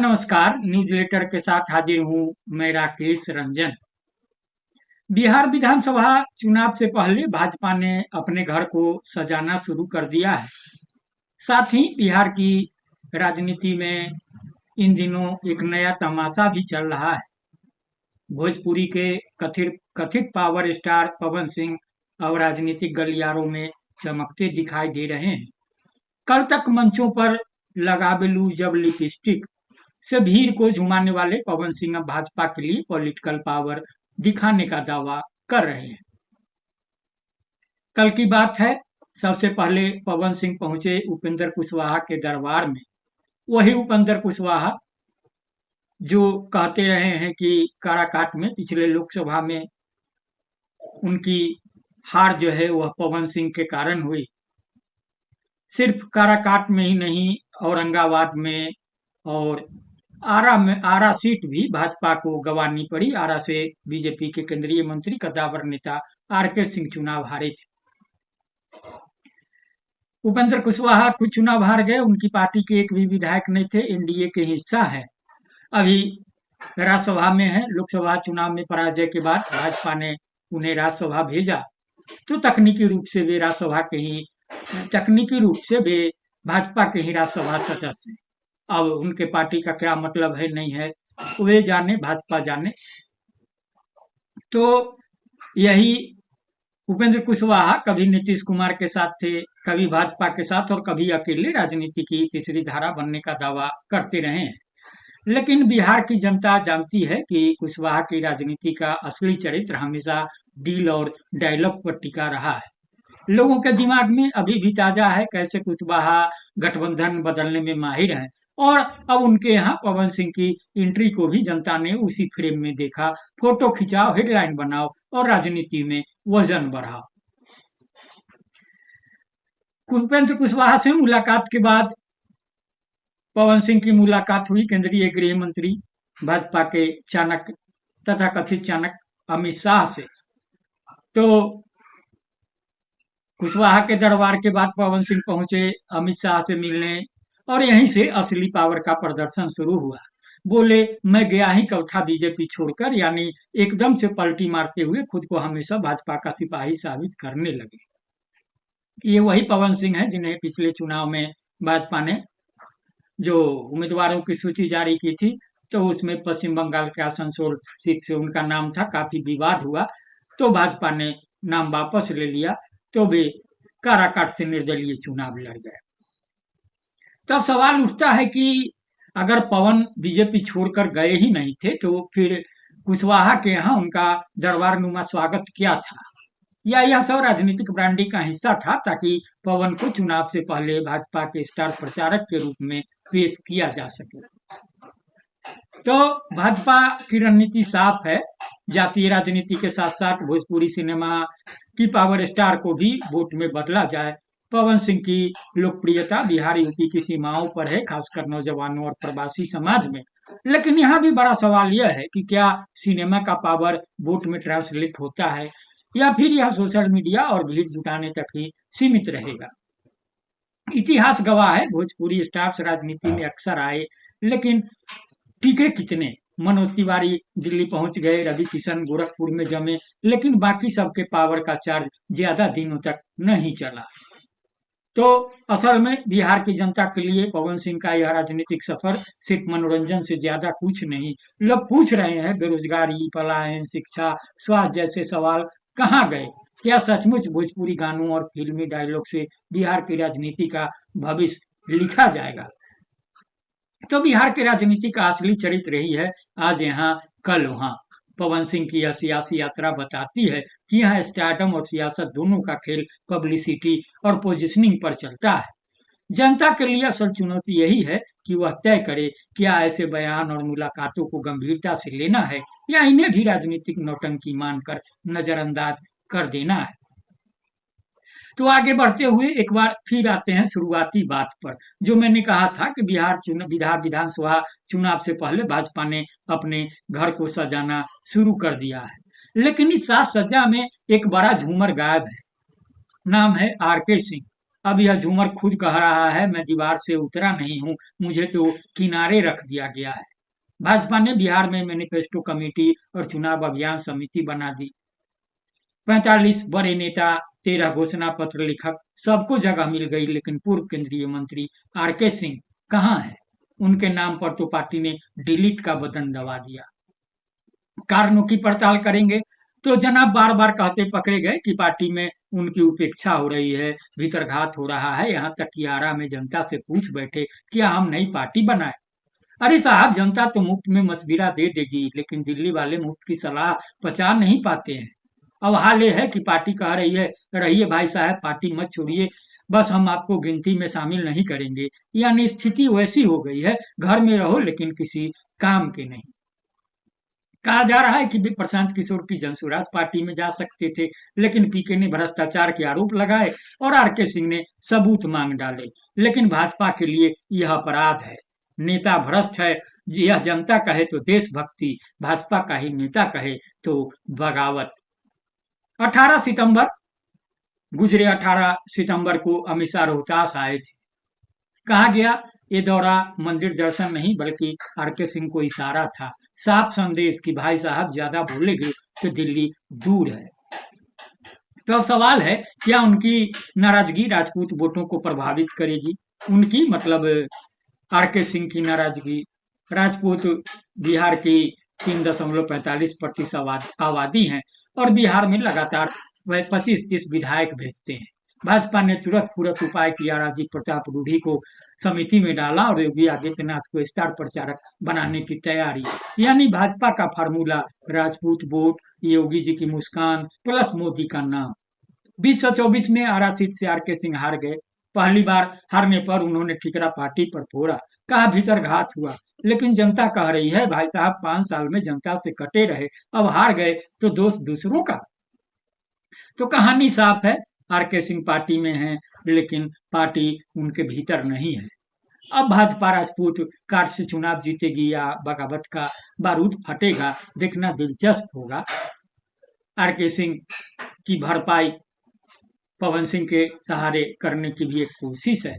नमस्कार। News letter के साथ हाजिर हूँ मैं राकेश रंजन। बिहार विधानसभा चुनाव से पहले भाजपा ने अपने घर को सजाना शुरू कर दिया है। साथ ही बिहार की राजनीति में इन दिनों एक नया तमाशा भी चल रहा है। भोजपुरी के कथित कथित पावर स्टार पवन सिंह अब राजनीतिक गलियारों में चमकते दिखाई दे रहे हैं। कल तक मंचों पर लगाबेलू जब लिपस्टिक से भीड़ को झुमाने वाले पवन सिंह अब भाजपा के लिए पॉलिटिकल पावर दिखाने का दावा कर रहे हैं। कल की बात है, सबसे पहले पवन सिंह पहुंचे उपेंद्र कुशवाहा के दरबार में। वही उपेंद्र कुशवाहा जो कहते रहे हैं कि काराकाट में पिछले लोकसभा में उनकी हार जो है वह पवन सिंह के कारण हुई। सिर्फ काराकाट में ही नहीं, औरंगाबाद में और आरा सीट भी भाजपा को गंवानी पड़ी। आरा से बीजेपी के केंद्रीय मंत्री कद्दावर नेता आरके सिंह चुनाव हारे थे। उपेंद्र कुशवाहा कुछ चुनाव हार गए, उनकी पार्टी के एक भी विधायक नहीं थे, एनडीए के हिस्सा है। अभी राज्यसभा में है। लोकसभा चुनाव में पराजय के बाद भाजपा ने उन्हें राज्यसभा भेजा, तो तकनीकी रूप से वे भाजपा के ही राज्यसभा सदस्य हैं। अब उनके पार्टी का क्या मतलब है नहीं है, वे जाने, भाजपा जाने। तो यही उपेंद्र कुशवाहा कभी नीतीश कुमार के साथ थे, कभी भाजपा के साथ और कभी अकेले राजनीति की तीसरी धारा बनने का दावा करते रहे हैं। लेकिन बिहार की जनता जानती है कि कुशवाहा की राजनीति का असली चरित्र हमेशा डील और डायलॉग पर टिका रहा है। लोगों के दिमाग में अभी भी ताजा है कैसे कुशवाहा गठबंधन बदलने में माहिर हैं, और अब उनके यहाँ पवन सिंह की एंट्री को भी जनता ने उसी फ्रेम में देखा। फोटो खिंचाओ, हेडलाइन बनाओ और राजनीति में वजन बढ़ाओ। उपेंद्र कुशवाहा से मुलाकात के बाद पवन सिंह की मुलाकात हुई केंद्रीय गृह मंत्री भाजपा के चाणक्य तथा कथित चाणक्य अमित शाह से। तो कुशवाहा के दरबार के बाद पवन सिंह पहुंचे अमित शाह से मिलने, और यहीं से असली पावर का प्रदर्शन शुरू हुआ। बोले, मैं गया ही कब था बीजेपी छोड़कर, यानी एकदम से पलटी मारते हुए खुद को हमेशा भाजपा का सिपाही साबित करने लगे। ये वही पवन सिंह है जिन्हें पिछले चुनाव में भाजपा ने जो उम्मीदवारों की सूची जारी की थी, तो उसमें पश्चिम बंगाल के आसनसोल सीट से उनका नाम था। काफी विवाद हुआ, तो भाजपा ने नाम वापस ले लिया, तो वे काराकाट से निर्दलीय चुनाव लड़ गए। तब सवाल उठता है कि अगर पवन बीजेपी छोड़कर गए ही नहीं थे, तो फिर कुशवाहा के यहाँ उनका दरबार नुमा स्वागत क्या था, या यह सब राजनीतिक ब्रांडिंग का हिस्सा था ताकि पवन को चुनाव से पहले भाजपा के स्टार प्रचारक के रूप में पेश किया जा सके। तो भाजपा की रणनीति साफ है। जातीय राजनीति के साथ साथ भोजपुरी सिनेमा की पावर स्टार को भी वोट में बदला जाए। पवन सिंह की लोकप्रियता बिहार यूपी की सीमाओं पर है, खासकर नौजवानों और प्रवासी समाज में। लेकिन यहाँ भी बड़ा सवाल यह है कि क्या सिनेमा का पावर वोट में ट्रांसलेट होता है, या फिर यह सोशल मीडिया और भीड़ जुटाने तक ही सीमित रहेगा। इतिहास गवाह है, भोजपुरी स्टार्स राजनीति में अक्सर आए, लेकिन टिके कितने। मनोज तिवारी दिल्ली पहुंच गए, रवि किशन गोरखपुर में जमे, लेकिन बाकी सबके पावर का चार्ज ज्यादा दिनों तक नहीं चला। तो असल में बिहार की जनता के लिए पवन सिंह का यह राजनीतिक सफर सिर्फ मनोरंजन से ज्यादा कुछ नहीं। लोग पूछ रहे हैं, बेरोजगारी, पलायन, शिक्षा, स्वास्थ्य जैसे सवाल कहाँ गए? क्या सचमुच भोजपुरी गानों और फिल्मी डायलॉग से बिहार की राजनीति का भविष्य लिखा जाएगा? तो बिहार की राजनीति का असली चरित्र रही है आज यहाँ कल वहाँ। पवन सिंह की यह सियासी यात्रा बताती है कि यहाँ स्टारडम और सियासत दोनों का खेल पब्लिसिटी और पोजिशनिंग पर चलता है। जनता के लिए असल चुनौती यही है कि वह तय करे क्या ऐसे बयान और मुलाकातों को गंभीरता से लेना है, या इन्हें भी राजनीतिक नौटंकी मानकर नजरअंदाज कर देना है। तो आगे बढ़ते हुए एक बार फिर आते हैं शुरुआती बात पर, जो मैंने कहा था कि बिहार विधानसभा चुनाव से पहले भाजपा ने अपने घर को सजाना शुरू कर दिया है। लेकिन इस साज सज्जा में एक बड़ा झूमर गायब है। नाम है आरके सिंह। अब यह झूमर खुद कह रहा है, मैं दीवार से उतरा नहीं हूं, मुझे तो किनारे रख दिया गया है। भाजपा ने बिहार में मैनिफेस्टो कमेटी और चुनाव अभियान समिति बना दी। 45 बड़े नेता, 13 घोषणा पत्र लेखक, सबको जगह मिल गई, लेकिन पूर्व केंद्रीय मंत्री आरके सिंह कहाँ है? उनके नाम पर तो पार्टी ने डिलीट का बटन दबा दिया। कारणों की पड़ताल करेंगे तो जनाब बार बार कहते पकड़े गए कि पार्टी में उनकी उपेक्षा हो रही है, भीतरघात हो रहा है, यहाँ तक कि आरा में जनता से पूछ बैठे क्या हम नई पार्टी बनाए। अरे साहब, जनता तो मुफ्त में मशविरा दे देगी, लेकिन दिल्ली वाले मुफ्त की सलाह पचा नहीं पाते हैं। अब हाल ये है कि पार्टी कह रही है, रहिए भाई साहब, पार्टी मत छोड़िए, बस हम आपको गिनती में शामिल नहीं करेंगे। यानी स्थिति वैसी हो गई है, घर में रहो लेकिन किसी काम के नहीं। कहा जा रहा है कि भी प्रशांत किशोर की जनसुराज पार्टी में जा सकते थे, लेकिन पीके ने भ्रष्टाचार के आरोप लगाए और आरके सिंह ने सबूत मांग डाले। लेकिन भाजपा के लिए यह अपराध है। नेता भ्रष्ट है, यह जनता कहे तो देशभक्ति, भाजपा का ही नेता कहे तो बगावत। 18 सितंबर गुजरे 18 सितंबर को अमित शाह रोहतास आए थे। कहा गया ये दौरा मंदिर दर्शन नहीं बल्कि आरके सिंह को इशारा था, साफ संदेश कि भाई साहब ज्यादा बोलेंगे तो दिल्ली दूर है। तो अब सवाल है, क्या उनकी नाराजगी राजपूत वोटों को प्रभावित करेगी? उनकी मतलब आरके सिंह की नाराजगी। राजपूत बिहार की 3.45% आबादी है और बिहार में लगातार वह 25-30 विधायक भेजते हैं। भाजपा ने तुरंत उपाय किया, राजीव प्रताप रूढ़ी को समिति में डाला और योगी आदित्यनाथ को स्टार प्रचारक बनाने की तैयारी। यानी भाजपा का फार्मूला राजपूत वोट, योगी जी की मुस्कान प्लस मोदी का नाम। 2024 में आरा सीट से आरके सिंह हार गए। पहली बार हारने पर उन्होंने ठिकरा पार्टी पर फोड़ा, कहा भीतर घात हुआ, लेकिन जनता कह रही है भाई साहब 5 साल में जनता से कटे रहे, अब हार गए तो दोष दूसरों का। तो कहानी साफ है, आरके सिंह पार्टी में है लेकिन पार्टी उनके भीतर नहीं है। अब भाजपा राजपूत कार्ड से चुनाव जीतेगी या बगावत का बारूद फटेगा, देखना दिलचस्प होगा। आरके सिंह की भरपाई पवन सिंह के सहारे करने की भी एक कोशिश है।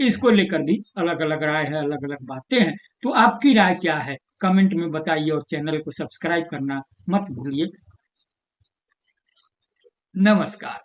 इसको लेकर भी अलग अलग राय है, अलग अलग बातें हैं। तो आपकी राय क्या है, कमेंट में बताइए और चैनल को सब्सक्राइब करना मत भूलिए। नमस्कार।